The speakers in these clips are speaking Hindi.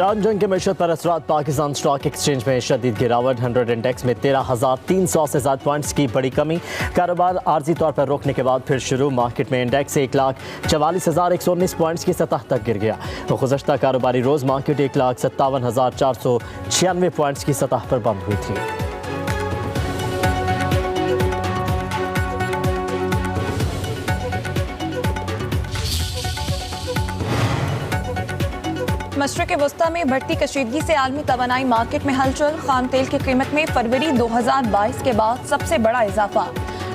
ईरान जंग के मैशत पर असरात। पाकिस्तान स्टॉक एक्सचेंज में शदीद गिरावट। 100 इंडेक्स में 13,300 से ज़्यादा पॉइंट्स की बड़ी कमी। कारोबार आर्जी तौर पर रोकने के बाद फिर शुरू। मार्केट में इंडेक्स 1,44,119 पॉइंट्स की सतह तक गिर गया। तो गुज़श्ता कारोबारी रोज़ मार्केट 1,57,496 पॉइंट्स की सतह पर बंद हुई थी। मशरिक़ वस्ता में बढ़ती कशीदगी से आलमी तवानाई मार्केट में हलचल। खाम तेल की कीमत में फरवरी 2022 के बाद सबसे बड़ा इजाफा।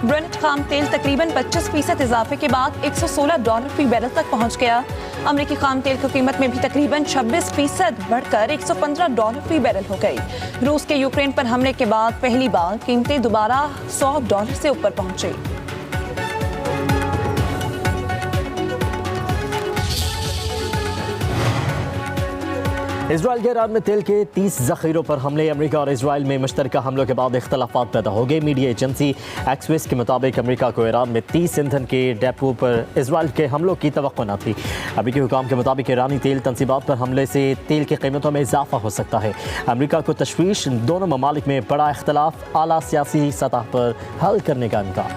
ब्रेंट खाम तेल तकरीबन 25% इजाफे के बाद $116 फी बैरल तक पहुंच गया। अमरीकी खाम तेल की कीमत में भी तकरीबन 26% बढ़कर $115 फी बैरल हो गई। रूस के यूक्रेन पर हमले के बाद पहली बार कीमतें दोबारा $100 से ऊपर पहुंची। इजराइल के ईरान में तेल के 30 ज़ख़ीरों पर हमले। अमेरिका और इजराइल में मुश्तरका हमलों के बाद इख्तलाफात पैदा हो गए। मीडिया एजेंसी एक्सवेस के मुताबिक अमेरिका को ईरान में 30 ईंधन के डेपो पर इजराइल के हमलों की तवक्को न थी। अमेरिकी हुकाम के मुताबिक ईरानी तेल तंसीबात पर हमले से तेल की कीमतों में इजाफा हो सकता है। अमेरिका को तशवीश, दोनों ममालिक में बड़ा इख्तलाफ, आला सियासी सतह पर हल करने का इम्कान।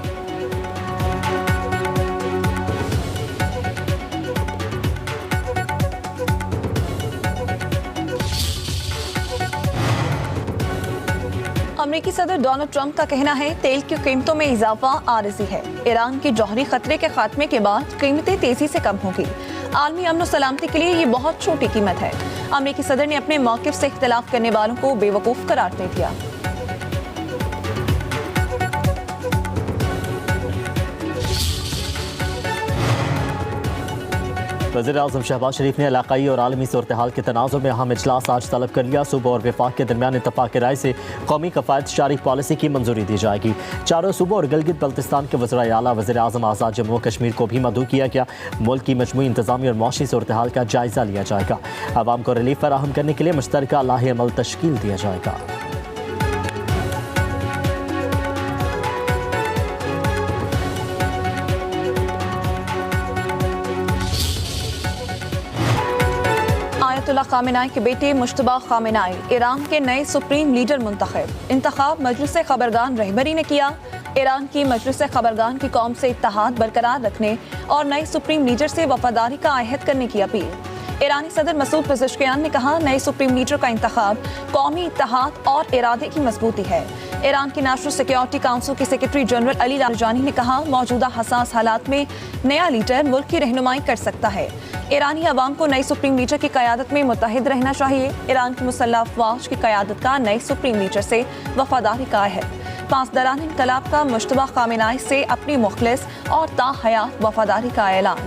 अमेरिकी सदर डोनाल्ड ट्रंप का कहना है तेल की कीमतों में इजाफा आरज़ी है। ईरान के जौहरी खतरे के खात्मे के बाद कीमतें तेजी से कम होंगी। आलमी अमन और सलामती के लिए ये बहुत छोटी कीमत है। अमेरिकी सदर ने अपने मौक़िफ़ से इख्तिलाफ करने वालों को बेवकूफ़ करार दे दिया। वज़ीर-ए-आज़म शहबाज शरीफ ने इलाक़ाई और आलमी सूरत हाल के तनाज़ुर में अहम इजलास आज तलब कर लिया। सूबों और वफाक के दरमियान इत्तफ़ाक़ राय से कौमी कफ़ायत शारी पॉलिसी की मंजूरी दी जाएगी। चारों सूबों और गिलगित बल्तिस्तान के वज़ीर आला, वज़ीर-ए-आज़म आज़ाद जम्मू कश्मीर को भी मदऊ किया गया। मुल्क की मजमूई इंतज़ामी और मौशी सूरत हाल का जायज़ा लिया जाएगा। आवाम को रिलीफ फराहम करने के लिए मुश्तरका लाहे अमल तश्कील दिया जाएगा। आयतुल्लाह खामेनाई के बेटे मुश्तबा खामेनाई ईरान के नए सुप्रीम लीडर मुंतखब। इंतखाब मजलिस खबरगान रहबरी ने किया। ईरान की मजलिस खबरगान की कौम से इत्तेहाद बरकरार रखने और नए सुप्रीम लीडर से वफादारी का आहद करने की अपील। ईरानी सदर मसूद पेज़ेश्कियान ने कहा, नए सुप्रीम लीडर का इंतखाब कौमी इत्तेहाद और इरादे की मजबूती है। ईरान की नेशनल सिक्योरिटी काउंसिल के सेक्रेटरी जनरल अली लारजानी ने कहा, मौजूदा हसास हालात में नया लीडर मुल्क की रहनुमाई कर सकता है। ईरानी अवाम को नई सुप्रीम लीडर की क़यादत में मुत्तहिद रहना चाहिए। ईरान की मुसल्लह अफ़वाज की क़यादत का नए सुप्रीम लीडर से वफादारी का आहद। पासदारान इनकलाब का मुश्तबा खामेनाई से अपनी मुखलिस और ताहयात वफादारी का ऐलान।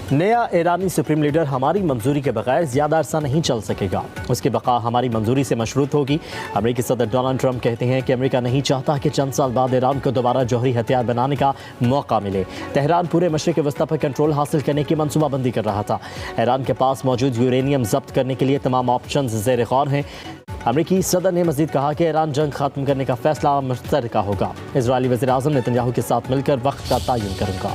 नया ईरानी सुप्रीम लीडर हमारी मंजूरी के बगैर ज़्यादा अरसा नहीं चल सकेगा। उसकी बका हमारी मंजूरी से मशरूत होगी। अमेरिकी सदर डोनाल्ड ट्रंप कहते हैं कि अमेरिका नहीं चाहता कि चंद साल बाद ईरान को दोबारा जौहरी हथियार बनाने का मौका मिले। तेहरान पूरे मशरिक़ वस्ता पर कंट्रोल हासिल करने की मनसूबाबंदी कर रहा था। ईरान के पास मौजूद यूरेनियम जब्त करने के लिए तमाम ऑप्शन ज़ेर गौर हैं। अमेरिकी सदर ने मज़ीद कहा कि ईरान जंग खत्म करने का फैसला मुश्तरका होगा। इजरायली वज़ीर-ए-आज़म नेतन्याहू के साथ मिलकर वक्त का तयन करूँगा।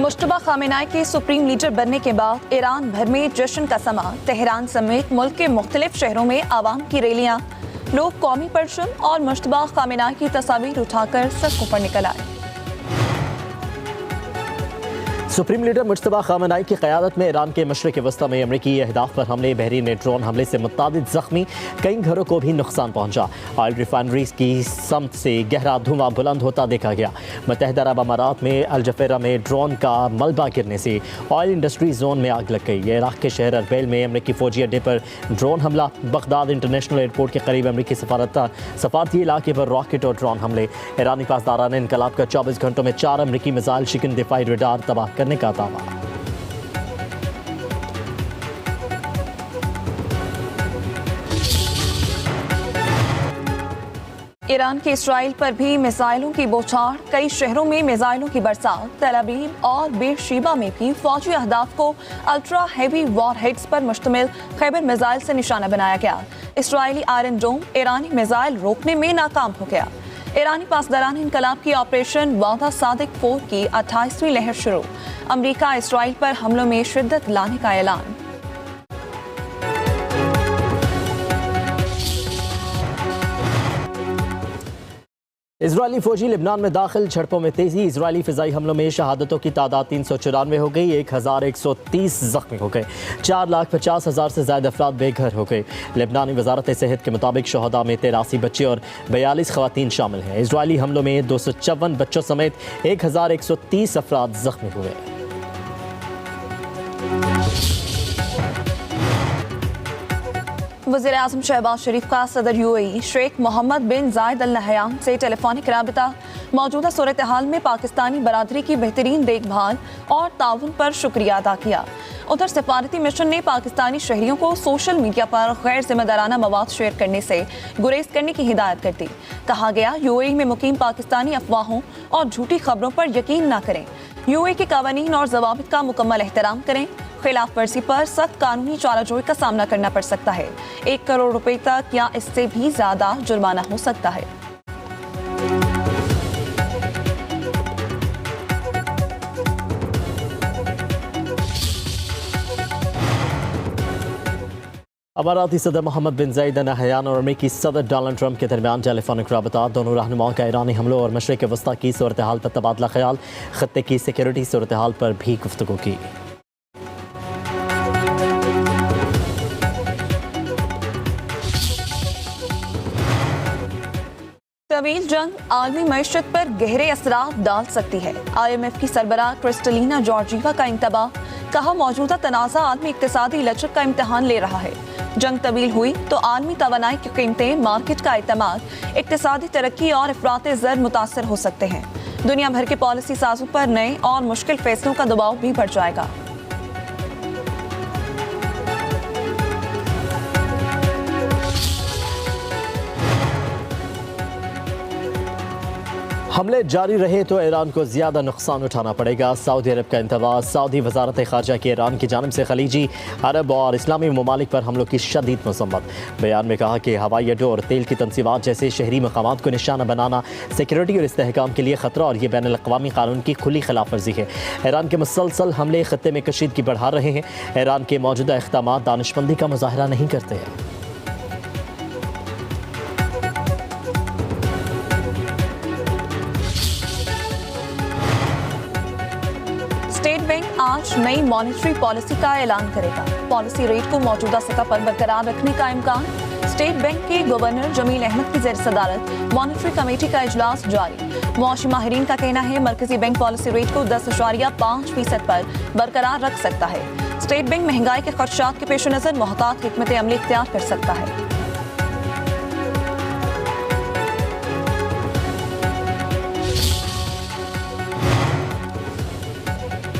मुश्तबा खामेनाई के सुप्रीम लीडर बनने के बाद ईरान भर में जश्न का समा। तेहरान समेत मुल्क के मुख्तलिफ शहरों में आवाम की रैलियां। लोग कौमी परचम और मुश्तबा खामेनाई की तस्वीर उठाकर सड़कों पर निकल आए। सुप्रीम लीडर मुश्तबा खामेनाई की क़यादत में ईरान के मशरिक़ वस्ता में अमरीकी अहदाफ पर हमले। बहरीन में ड्रोन हमले से मुतादिद ज़ख्मी, कई घरों को भी नुकसान पहुंचा। ऑयल रिफाइनरीज की समत से गहरा धुआं बुलंद होता देखा गया। मुत्तहिदा अरब अमारात में अल जफेरा में ड्रोन का मलबा गिरने से ऑयल इंडस्ट्री जोन में आग लग गई। इराक़ के शहर अरबेल में अमरीकी फ़ौजी अड्डे पर ड्रोन हमला। बगदाद इंटरनेशनल एयरपोर्ट के करीब अमरीकी सफारती इलाके पर रॉकेट और ड्रोन हमले। ईरानी पासदारान इनकलाब का 24 घंटों में 4 अमरीकी मिसाइल शिकन दिफाई रडार तबाह करने का दावा। ईरान के इसराइल पर भी मिसाइलों की बौछार, कई शहरों में मिसाइलों की बरसात। तेल अवीव और बेरशेबा में भी फौजी अहदाफ को अल्ट्रा हैवी वॉरहेड्स पर मुश्तमिल खैबर मिसाइल से निशाना बनाया गया। इसराइली आयरन डोम ईरानी मिसाइल रोकने में नाकाम हो गया। ईरानी पासदारान इनकलाब की ऑपरेशन वादा सादिक 4 की 28वीं लहर शुरू। अमरीका इसराइल पर हमलों में शिद्दत लाने का ऐलान। इजरायली फौजी लिबनान में दाखिल, झड़पों में तेजी। इजरायली फिजाई हमलों में शहादतों की तादाद 394 हो गई, 1130 जख्मी हो गए, 4,50,000 से ज्यादा अफराद बेघर हो गए। लिबनानी वजारत सेहत के मुताबिक शहदा में 83 बच्चे और 42 खवातीन शामिल हैं। इजरायली हमलों में 254 बच्चों समेत 1130 अफराद जख्मी हुए। वज़ीर-ए-आज़म शहबाज शरीफ का सदर UAE शेख मोहम्मद बिन जायद अल नहयान से टेलीफोनिक राबिता। मौजूदा सूरत हाल में पाकिस्तानी बरादरी की बेहतरीन देखभाल और ताउन पर शुक्रिया अदा किया। उधर सफारती मिशन ने पाकिस्तानी शहरियों को सोशल मीडिया पर गैर जिम्मेदाराना मवाद शेयर करने से गुरेज करने की हिदायत कर दी। कहा गया, UAE में मुकीम पाकिस्तानी अफवाहों और झूठी खबरों पर यकीन न करें। UAE के कानून और जवाबित का मुकम्मल एहतराम करें। खिलाफ वर्जी पर सख्त कानूनी चाराजोई का सामना करना पड़ सकता है। 1 करोड़ रुपए तक या इससे भी ज्यादा जुर्माना हो सकता है। अमाराती सदर मोहम्मद बिन जायद अल नहयान और अमेरिकी सदर डोनाल्ड ट्रंप के दरमियान टेलीफोनिक राबता। दोनों रहनुमाओं का ईरानी हमलों और मशरिक़ वस्ता की सूरत हाल पर तबादला ख्याल, खत्ते की सिक्योरिटी सूरत हाल पर भी गुफ्तगू की। तवील जंग आलमी मईशत पर गहरे असरात डाल सकती है। IMF की सरबराह क्रिस्टलिना जॉर्जीवा का इंतबाह। कहा, मौजूदा तनाज़ा आलमी इक्तिसादी लचक का इम्तहान ले रहा है। जंग तवील हुई तो आलमी तवानाई की कीमतें, मार्केट का एतमाद, इक्तिसादी तरक्की और अफरात ज़र मुतासर हो सकते हैं। दुनिया भर के पॉलिसी साजों पर नए और मुश्किल फैसलों का दबाव भी बढ़ जाएगा। हमले जारी रहे तो ईरान को ज़्यादा नुकसान उठाना पड़ेगा। सऊदी अरब का इंतबाह। सऊदी वजारत ख़ारजा की ईरान की जानिब से खलीजी, अरब और इस्लामी ममालिक पर हमलों की शदीद मज़म्मत। बयान में कहा कि हवाई अड्डों और तेल की तनसीबात जैसे शहरी मकामात को निशाना बनाना सिक्योरिटी और इस्तेहकाम के लिए ख़तरा और ये बैन अल-अक़वामी कानून की खुली खिलाफ वर्जी है। ईरान के मुसलसल हमले ख़त्ते में कशीदगी बढ़ा रहे हैं। ईरान के मौजूदा इक़दामात दानिशमंदी का मुज़ाहरा नहीं करते हैं। स्टेट बैंक आज नई मॉनेटरी पॉलिसी का ऐलान करेगा। पॉलिसी रेट को मौजूदा सतह पर बरकरार रखने का इम्कान। स्टेट बैंक के गवर्नर जमील अहमद की ज़ेर सदारत मॉनेटरी कमेटी का इजलास जारी। मुआशी माहिरीन का कहना है, मरकजी बैंक पॉलिसी रेट को 10.5% पर बरकरार रख सकता है। स्टेट बैंक महंगाई के खदशात के पेश नज़र मोहतात हिकमत अमली इख्तियार कर सकता है।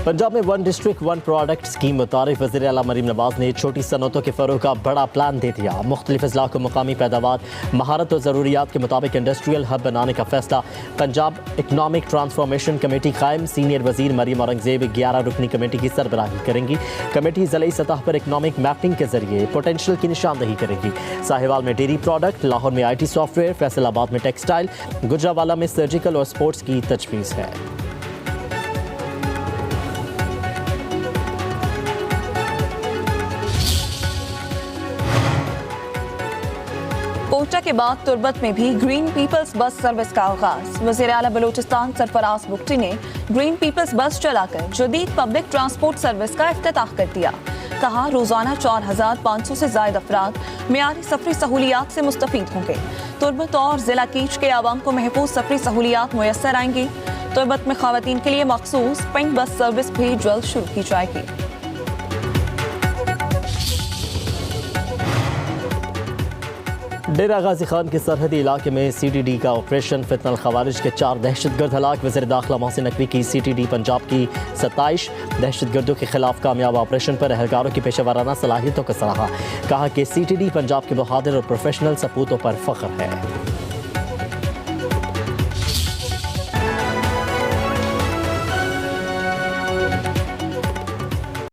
पंजाब में 1 डिस्ट्रिक्ट 1 प्रोडक्ट स्कीम मुतारिफ वज़ीर आला मरीम नवाज ने छोटी सनतों के फ़रोग़ का बड़ा प्लान दे दिया। मुख्तलिफ अज़ला को मुकामी पैदावार, महारत और ज़रूरियात के मुताबिक इंडस्ट्रियल हब बनाने का फैसला। पंजाब इकनॉमिक ट्रांसफॉर्मेशन कमेटी कायम। सीनियर वज़ीर मरीम औरंगज़ेब 11 रुकनी कमेटी की सरबराही करेंगी। कमेटी ज़िले सतह पर इकनॉमिक मैपिंग के जरिए पोटेंशियल की निशानदही करेगी। साहिवाल में डेयरी प्रोडक्ट, लाहौर में IT सॉफ्टवेयर, फैसलाबाद में टेक्सटाइल, गुजरावाला में सर्जिकल और स्पोर्ट्स की तजवीज़ है। कोटा के बाद तुर्बत में भी ग्रीन पीपल्स बस सर्विस का आगाज। वज़ीर आला बलूचिस्तान सरफराज बुख्ती ने ग्रीन पीपल्स बस चलाकर जदीद पब्लिक ट्रांसपोर्ट सर्विस का इफ्तिताह कर दिया। कहा, रोजाना 4500 से ज्यादा अफराद मियारी सफरी सहूलियात से मुस्तफीद होंगे। तुर्बत और जिला कीच के आवाम को महफूज सफरी सहूलियात मुयस्सर आएंगी। तुर्बत में खवातीन के लिए मखसूस पिंक बस सर्विस भी जल्द शुरू की जाएगी। डेरा गाजी खान के सरहदी इलाके में CTD का ऑपरेशन। फितनल खवारिज के 4 दहशतगर्द हलाक। वज़ीर दाखिला मोहसिन नकवी की CTD पंजाब की 27 दहशतगर्दों के खिलाफ कामयाब ऑपरेशन पर एहलकारों की पेशेवराना सलाहियतों का सराहा। कहा कि CTD पंजाब के बहादुर और प्रोफेशनल सपूतों पर फख्र है।